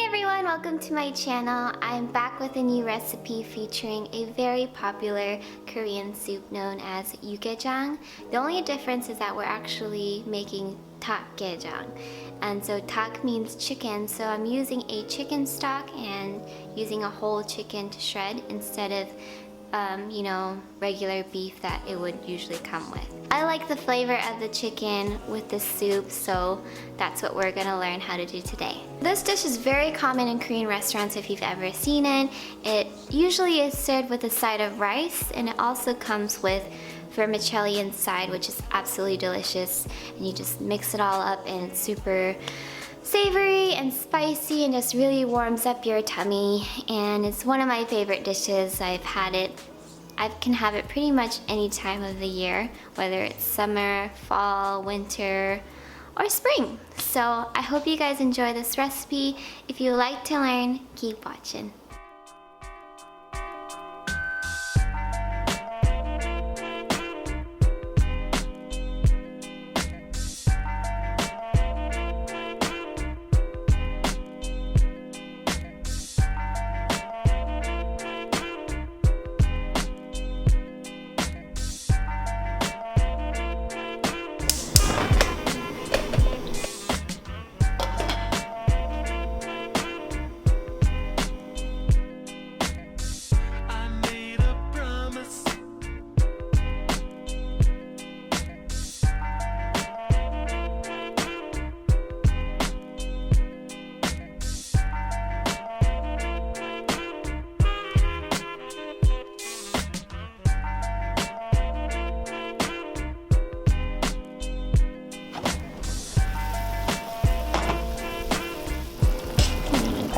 everyone, welcome to my channel. I'm back with a new recipe featuring a very popular Korean soup known as YUKGAEJAng. The only difference is that we're actually making Dakgaejang. And so dak means chicken, so I'm using a chicken stock and using a whole chicken to shred instead of regular beef that it would usually come with. I like the flavor of the chicken with the soup, so that's what we're gonna learn how to do today. This dish is very common in Korean restaurants if you've ever seen it. It usually is served with a side of rice, and it also comes with vermicelli inside, which is absolutely delicious. And you just mix it all up, and it's super savory and spicy and just really warms up your tummy, and it's one of my favorite dishes. I can have it pretty much any time of the year, whether it's summer, fall, winter, or spring. So I hope you guys enjoy this recipe. If you like to learn, keep watching.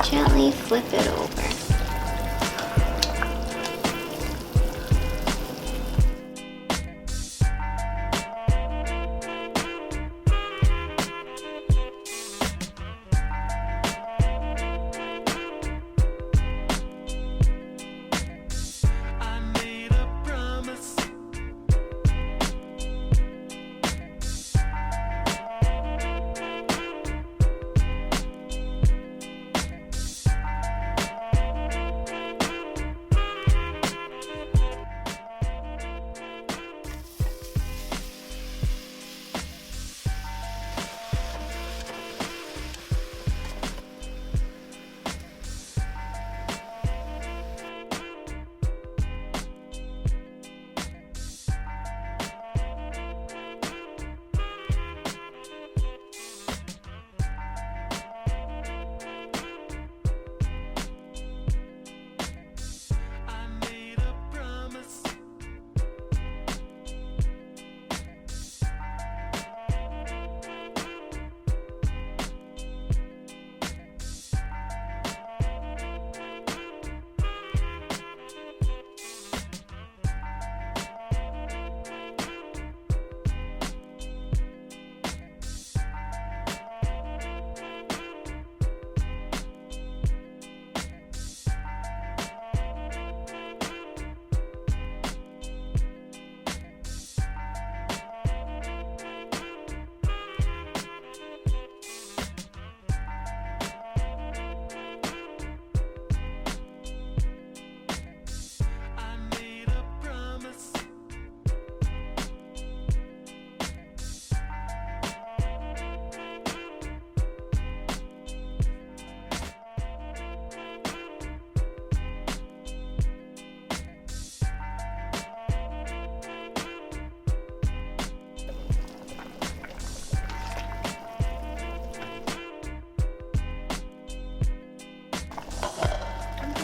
Gently flip it over.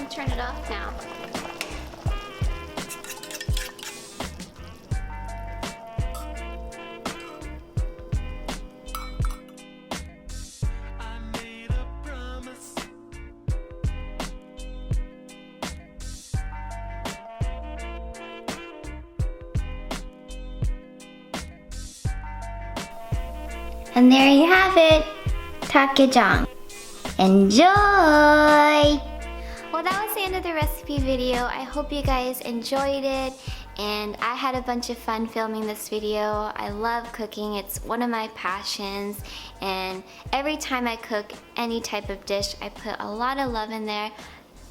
Turn it off now. And there you have it, Dakgaejang. Enjoy! Well, that was the end of the recipe video. I hope you guys enjoyed it, and I had a bunch of fun filming this video. I love cooking, it's one of my passions, and every time I cook any type of dish, I put a lot of love in there.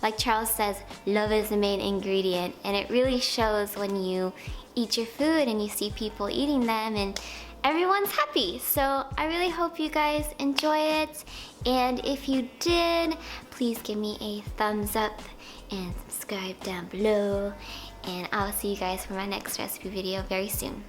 Like Charles says, love is the main ingredient, and it really shows when you eat your food and you see people eating them and everyone's happy. So I really hope you guys enjoy it, and if you did, please give me a thumbs up and subscribe down below, and I'll see you guys for my next recipe video very soon.